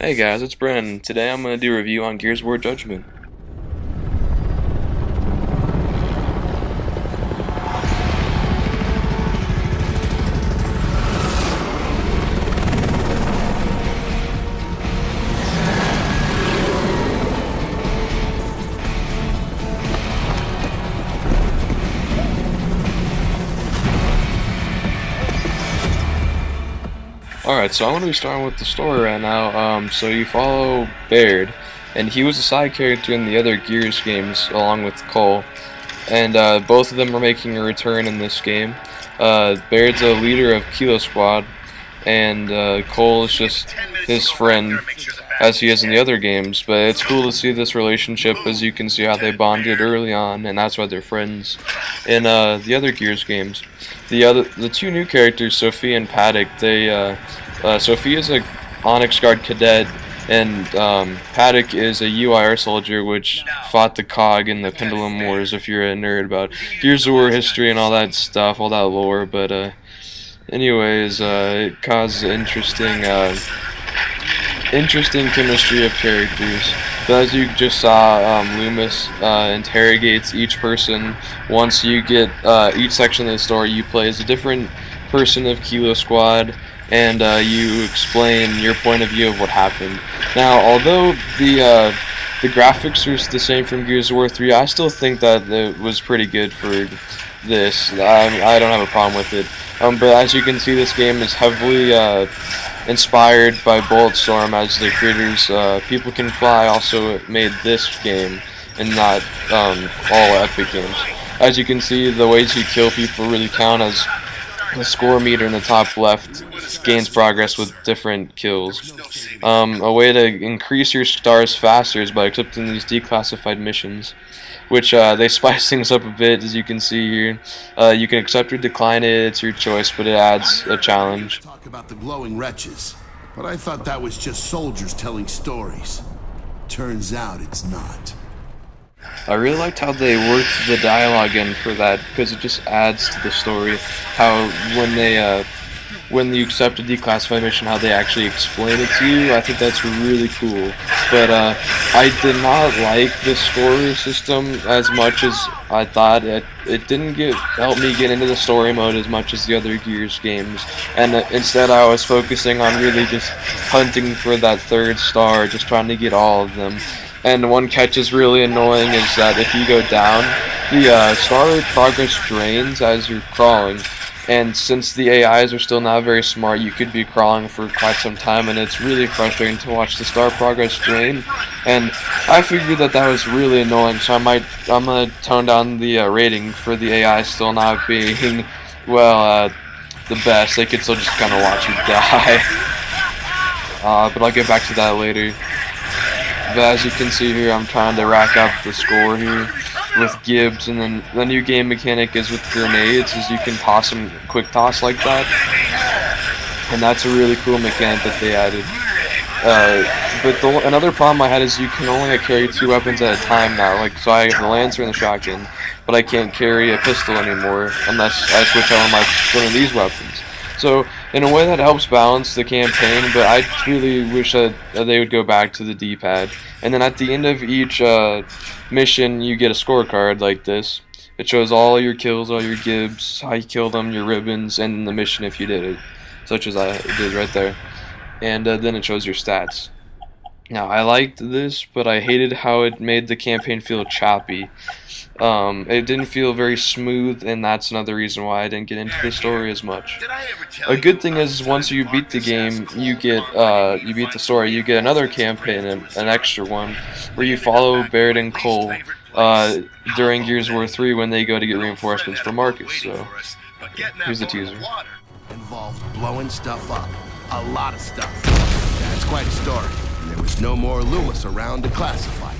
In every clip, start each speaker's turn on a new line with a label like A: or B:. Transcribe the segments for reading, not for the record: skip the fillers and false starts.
A: Hey guys, it's Bren. Today I'm going to do a review on Gears of War Judgment. Alright, so I'm going to be starting with the story right now. So you follow Baird, and he was a side character in the other Gears games along with Cole. And both of them are making a return in this game. Baird's a leader of Kilo Squad, and Cole is just his friend, as he is in the other games. But it's cool to see this relationship, as you can see how they bonded early on, and that's why they're friends in the other Gears games. The two new characters, Sophie and Paddock, Sophie is a Onyx Guard cadet, and Paddock is a UIR soldier, which fought the COG in the Pendulum Wars, if you're a nerd about Gears of War history and all that stuff, all that lore. But anyways, it caused interesting chemistry of characters. But as you just saw, Loomis interrogates each person. Once you get each section of the story, you play as a different person of Kilo Squad, and you explain your point of view of what happened. Now, although the graphics are the same from Gears of War 3, I still think that it was pretty good for this. I don't have a problem with it. But as you can see, this game is heavily inspired by Bulletstorm, as the creators, People Can Fly, also made this game, and not all Epic games. As you can see, the ways you kill people really count, as the score meter in the top left gains progress with different kills. A way to increase your stars faster is by accepting these declassified missions, which they spice things up a bit, as you can see here. You can accept or decline it, it's your choice, but it adds a challenge.
B: Talk about the glowing wretches, but I thought that was just soldiers telling stories. Turns out it's not.
A: I really liked how they worked the dialogue in for that, because it just adds to the story. How when you accept a declassified mission, how they actually explain it to you. I think that's really cool. But I did not like the score system as much as I thought. It didn't help me get into the story mode as much as the other Gears games, and instead I was focusing on really just hunting for that third star, just trying to get all of them. And one catch is really annoying is that if you go down, the star progress drains as you're crawling. And since the AIs are still not very smart, you could be crawling for quite some time, and it's really frustrating to watch the star progress drain. And I figured that was really annoying, so I'm gonna tone down the rating for the AI still not being, well, the best. They could still just kind of watch you die. But I'll get back to that later. But as you can see here, I'm trying to rack up the score here with Gibbs, and then the new game mechanic is with grenades, is you can toss them quick toss like that, and that's a really cool mechanic that they added. But another problem I had is you can only carry 2 weapons at a time now. Like, so I have the Lancer and the shotgun, but I can't carry a pistol anymore unless I switch on one of these weapons. So in a way that helps balance the campaign, but I really wish that they would go back to the D-pad. And then at the end of each mission, you get a scorecard like this. It shows all your kills, all your Gibbs, how you killed them, your ribbons, and the mission if you did it, such as I did right there. And then it shows your stats. Now, I liked this, but I hated how it made the campaign feel choppy. It didn't feel very smooth, and that's another reason why I didn't get into the story as much. A good thing is, once you beat the game, you beat the story, you get another campaign, an extra one, where you follow Baird and Cole during Gears of War 3 when they go to get reinforcements for Marcus. So, here's the teaser.
B: Involved blowing stuff up. A lot of stuff. That's quite a story. And there was no more Loomis around to classify it.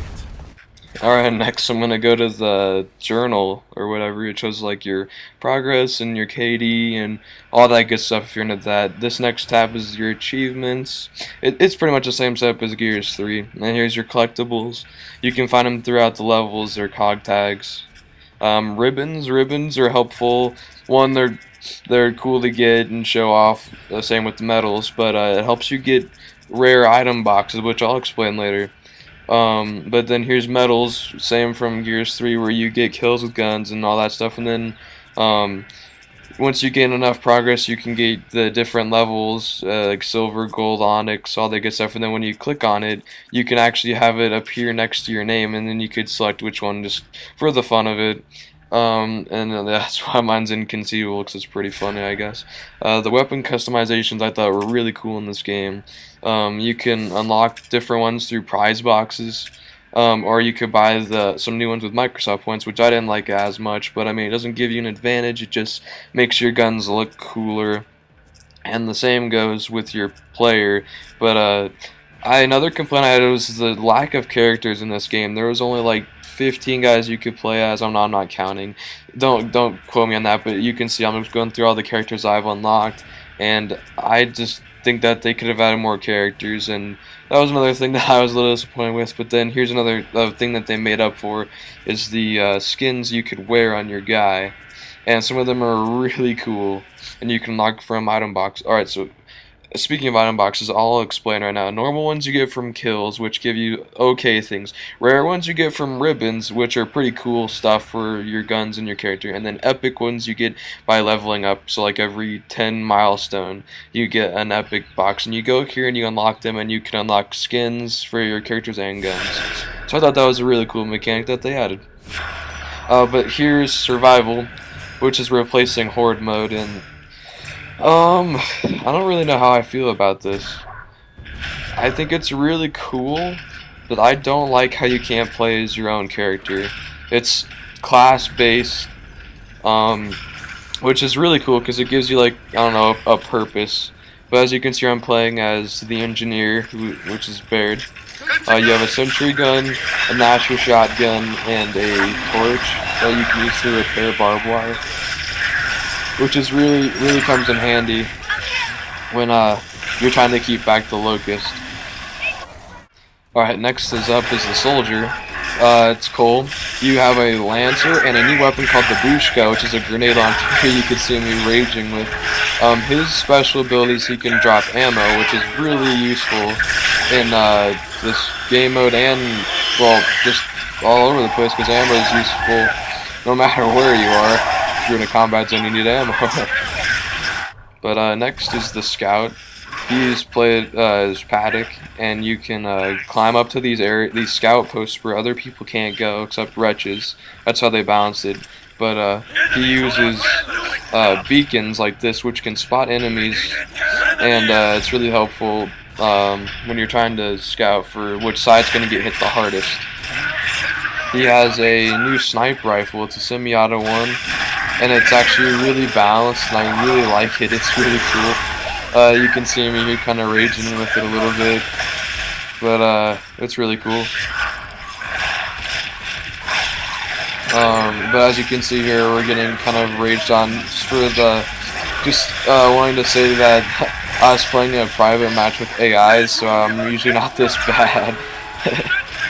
A: Alright, next I'm going to go to the journal, or whatever. It shows like your progress and your KD and all that good stuff if you're into that. This next tab is your achievements. It's pretty much the same setup as Gears 3. And here's your collectibles. You can find them throughout the levels. They're COG tags. Ribbons are helpful. One, they're cool to get and show off. Same with the medals, but it helps you get rare item boxes, which I'll explain later. But then here's medals, same from Gears 3, where you get kills with guns and all that stuff. And then once you gain enough progress, you can get the different levels, like silver, gold, onyx, all that good stuff. And then when you click on it, you can actually have it appear next to your name, and then you could select which one just for the fun of it. And that's why mine's inconceivable, because it's pretty funny, I guess. The weapon customizations I thought were really cool in this game. You can unlock different ones through prize boxes, or you could buy some new ones with Microsoft points, which I didn't like as much, but I mean, it doesn't give you an advantage, it just makes your guns look cooler. And the same goes with your player, but another complaint I had was the lack of characters in this game. There was only like 15 guys you could play as. I'm not counting. Don't quote me on that, but you can see I'm just going through all the characters I've unlocked, and I just think that they could have added more characters, and that was another thing that I was a little disappointed with. But then here's another thing that they made up for, is the skins you could wear on your guy, and some of them are really cool, and you can unlock from item box. Alright, so speaking of item boxes, I'll explain right now. Normal ones you get from kills, which give you okay things. Rare ones you get from ribbons, which are pretty cool stuff for your guns and your character. And then epic ones you get by leveling up. So like every 10 milestone, you get an epic box. And you go here and you unlock them, and you can unlock skins for your characters and guns. So I thought that was a really cool mechanic that they added. But here's survival, which is replacing horde mode, and I don't really know how I feel about this. I think it's really cool, but I don't like how you can't play as your own character. It's class-based, which is really cool because it gives you, like, I don't know, a purpose. But as you can see, I'm playing as the engineer, which is Baird. You have a sentry gun, a Nashua shotgun, and a torch that you can use to repair barbed wire, which is really comes in handy when you're trying to keep back the locust. Alright, next is the soldier. It's Cole. You have a lancer and a new weapon called the Bushka, which is a grenade launcher you can see me raging with. His special abilities, he can drop ammo, which is really useful in this game mode, and well, just all over the place, because ammo is useful no matter where you are. If you're in a combat zone, you need ammo. But next is the scout. He's played as Paddock, and you can climb up to these scout posts where other people can't go except wretches. That's how they balance it. But he uses beacons like this, which can spot enemies, and it's really helpful when you're trying to scout for which side's going to get hit the hardest. He has a new sniper rifle. It's a semi-auto one, and it's actually really balanced, and I really like it. It's really cool. You can see me here kind of raging with it a little bit, but it's really cool. But as you can see here, we're getting kind of raged on just wanting to say that I was playing a private match with AIs, so I'm usually not this bad.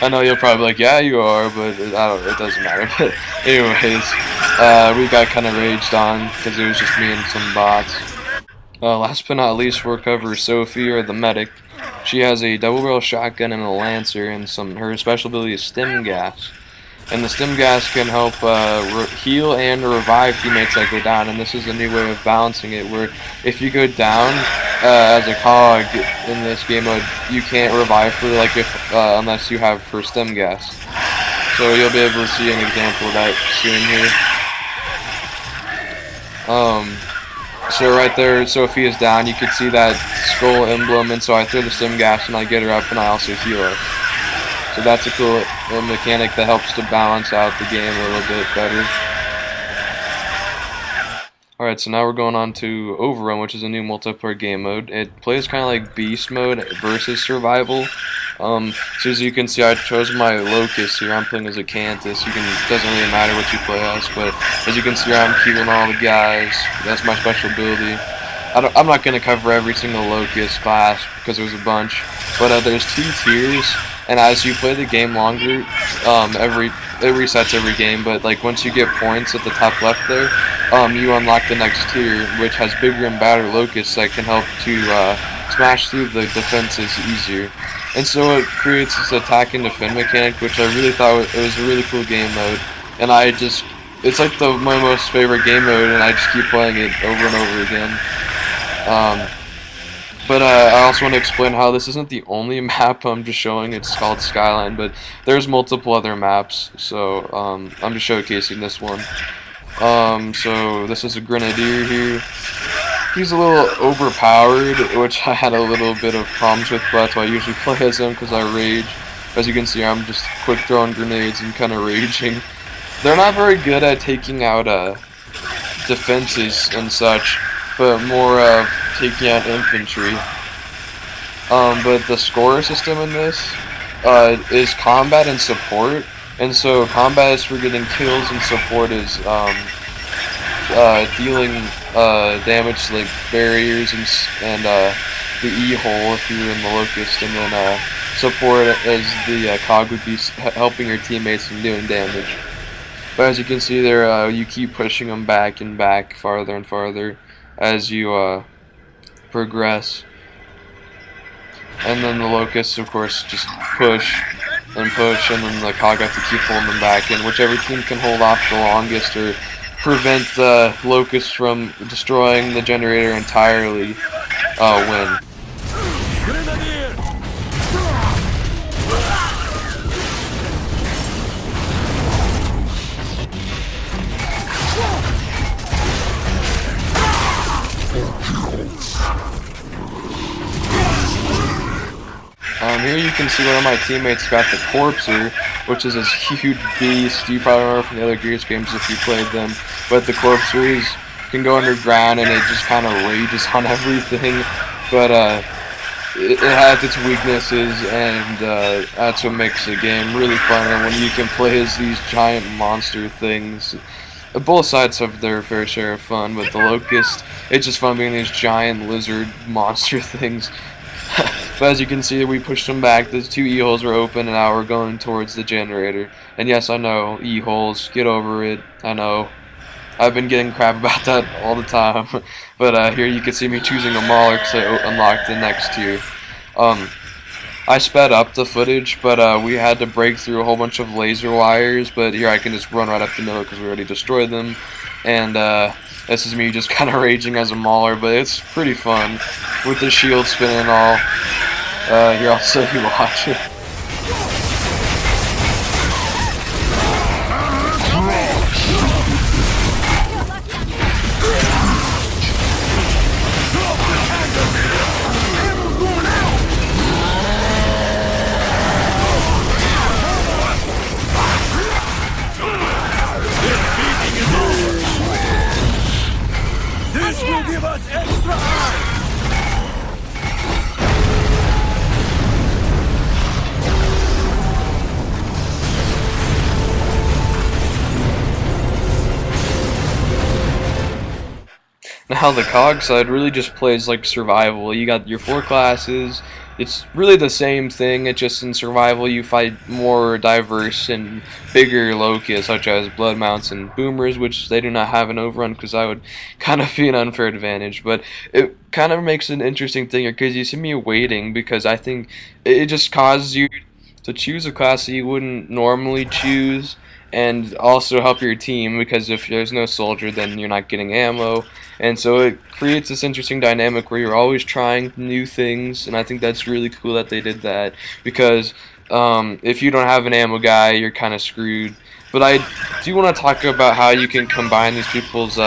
A: I know you'll probably be like, yeah, you are, but it doesn't matter. But anyways, we got kind of raged on because it was just me and some bots. Last but not least, we'll cover Sophie, or the medic. She has a double-barrel shotgun and a lancer, and her special ability is stim gas. And the stim gas can help heal and revive teammates that go down, and this is a new way of balancing it, where if you go down as a cog in this game mode, you can't revive for unless you have for stim gas. So you'll be able to see an example of that soon here. So right there, Sophie is down. You can see that skull emblem, and so I throw the stim gas and I get her up, and I also heal her. So that's a cool mechanic that helps to balance out the game a little bit better. Alright, so now we're going on to Overrun, which is a new multiplayer game mode. It plays kind of like Beast Mode versus Survival. So as you can see, I chose my Locust here. I'm playing as a Cantus. Doesn't really matter what you play as, but as you can see, I'm killing all the guys. That's my special ability. I'm not going to cover every single Locust class because there's a bunch, but there's 2 tiers, and as you play the game longer, it resets every game, but like once you get points at the top left there, you unlock the next tier, which has bigger and badder Locusts that can help to smash through the defenses easier. And so it creates this attack and defend mechanic, which I really thought it was a really cool game mode. And it's like my most favorite game mode, and I just keep playing it over and over again. But I also want to explain how this isn't the only map I'm just showing. It's called Skyline, but there's multiple other maps, so I'm just showcasing this one. So this is a Grenadier here. He's a little overpowered, which I had a little bit of problems with, but that's why I usually play as him, because I rage. As you can see, I'm just quick throwing grenades and kind of raging. They're not very good at taking out defenses and such, but more of taking out infantry. But the score system in this is combat and support, and so combat is for getting kills, and support is dealing damage to like barriers and the E-hole if you're in the Locust, and then support as the cog would be helping your teammates and doing damage. But as you can see there, you keep pushing them back and back, farther and farther, as you progress. And then the Locusts, of course, just push, and then the cog have to keep holding them back, and whichever team can hold off the longest or prevent the Locusts from destroying the generator entirely, win. Here you can see one of my teammates got the Corpser, which is this huge beast. You probably remember from the other Gears games if you played them. But the Corpser can go underground and it just kind of rages on everything. But it has its weaknesses, and that's what makes the game really fun. And when you can play as these giant monster things, both sides have their fair share of fun. But the Locust, it's just fun being these giant lizard monster things. But as you can see, we pushed them back. The two E-holes were open, and now we're going towards the generator. And yes, I know, E-holes, get over it. I know. I've been getting crap about that all the time. But here you can see me choosing a Mauler because I unlocked the next tier. I sped up the footage, but we had to break through a whole bunch of laser wires. But here I can just run right up the middle because we already destroyed them. And this is me just kind of raging as a Mauler, but it's pretty fun with the shield spinning and all. Here, I'll let you watch it.
C: This will give us extra eyes!
A: Now the COG side really just plays like survival. You got your 4 classes. It's really the same thing. It's just in survival you fight more diverse and bigger locusts, such as blood mounts and boomers, which they do not have an overrun because that would kind of be an unfair advantage. But it kind of makes an interesting thing here because you see me waiting, because I think it just causes you to choose a class that you wouldn't normally choose, and also help your team, because if there's no soldier then you're not getting ammo. And so it creates this interesting dynamic where you're always trying new things, and I think that's really cool that they did that, because if you don't have an ammo guy, you're kind of screwed. But I do want to talk about how you can combine these people's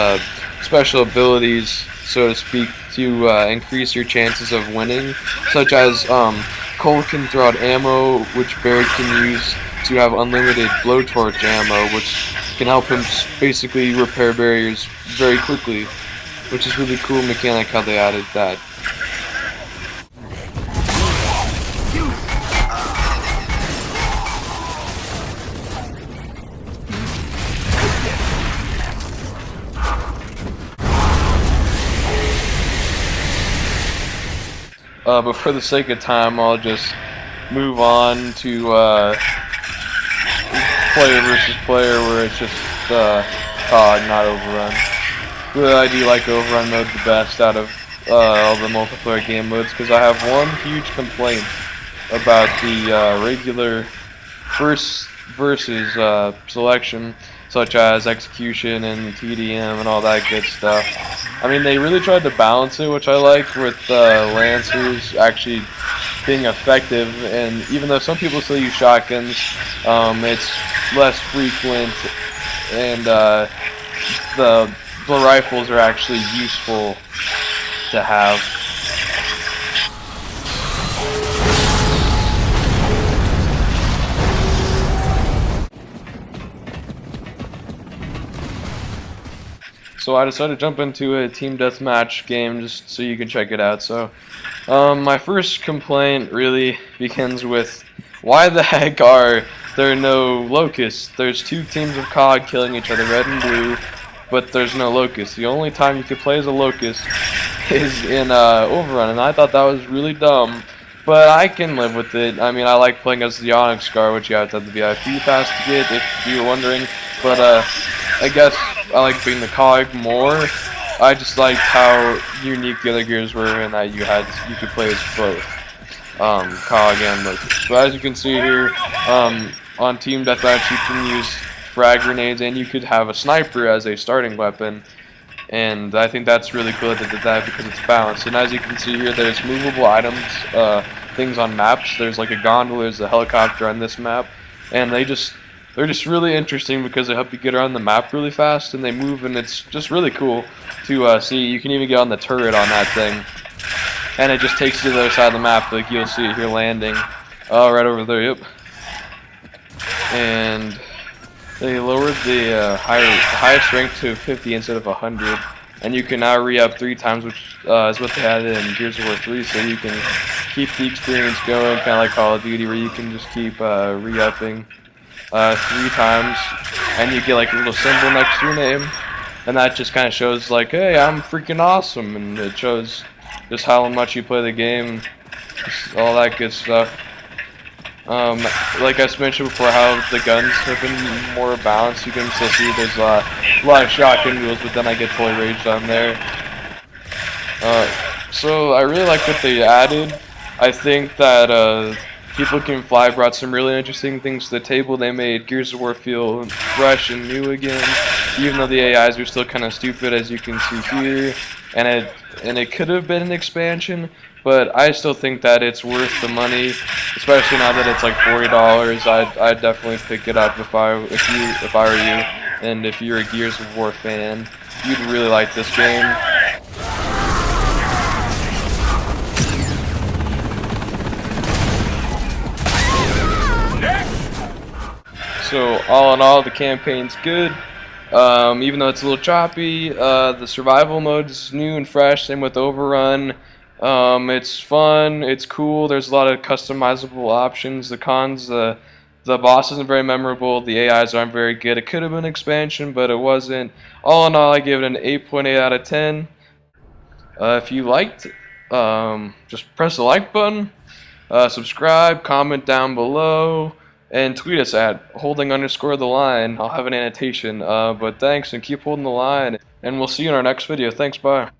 A: special abilities, so to speak, to increase your chances of winning, such as Cole can throw out ammo, which Barret can use to have unlimited blowtorch ammo, which can help him basically repair barriers very quickly, which is really cool mechanic how they added that. But for the sake of time, I'll just move on to player versus player, where it's just COG, not Overrun. But I do like Overrun mode the best out of all the multiplayer game modes because I have one huge complaint about the regular first versus selection, such as execution and TDM and all that good stuff. I mean, they really tried to balance it, which I like, with Lancers actually being effective, and even though some people still use shotguns, it's less frequent, and the rifles are actually useful to have. So I decided to jump into a team deathmatch game just so you can check it out. So my first complaint really begins with, why the heck are there no locusts? There's two teams of COD killing each other, red and blue, but there's no locusts. The only time you could play as a locust is in Overrun, and I thought that was really dumb, but I can live with it. I mean, I like playing as the Onyx Scar, which you have to have the VIP pass to get, if you're wondering, but I guess I like being the COG more. I just liked how unique the other gears were, and that you could play as both COG and Locust. So as you can see here, on Team Deathmatch you can use frag grenades, and you could have a sniper as a starting weapon. And I think that's really cool that they did that because it's balanced. And as you can see here, there's movable items, things on maps. There's like a gondola, there's a helicopter on this map, and they're just really interesting because they help you get around the map really fast, and they move, and it's just really cool to see. You can even get on the turret on that thing, and it just takes you to the other side of the map. Like you'll see it here landing, right over there. Yep. And they lowered the highest rank to 50 instead of 100, and you can now re-up 3 times, which is what they had in Gears of War 3. So you can keep the experience going, kind of like Call of Duty, where you can just keep re-upping 3 times, and you get like a little symbol next to your name, and that just kind of shows like, hey, I'm freaking awesome, and it shows just how much you play the game, all that good stuff. Like I mentioned before, how the guns have been more balanced. You can still see there's a lot of shotgun duels, but then I get totally raged on there. So I really like what they added. I think that People Can Fly brought some really interesting things to the table. They made Gears of War feel fresh and new again, even though the AIs are still kind of stupid, as you can see here. And it could have been an expansion, but I still think that it's worth the money, especially now that it's like $40. I'd definitely pick it up if I were you, and if you're a Gears of War fan, you'd really like this game. So all in all, the campaign's good. Even though it's a little choppy, the survival mode's new and fresh, same with Overrun. It's fun, it's cool, there's a lot of customizable options. The cons, the boss isn't very memorable, the AIs aren't very good. It could have been an expansion, but it wasn't. All in all, I give it an 8.8 out of 10. If you liked, just press the like button, subscribe, comment down below, and tweet us at holding_the line. I'll have an annotation. But thanks, and keep holding the line. And we'll see you in our next video. Thanks, bye.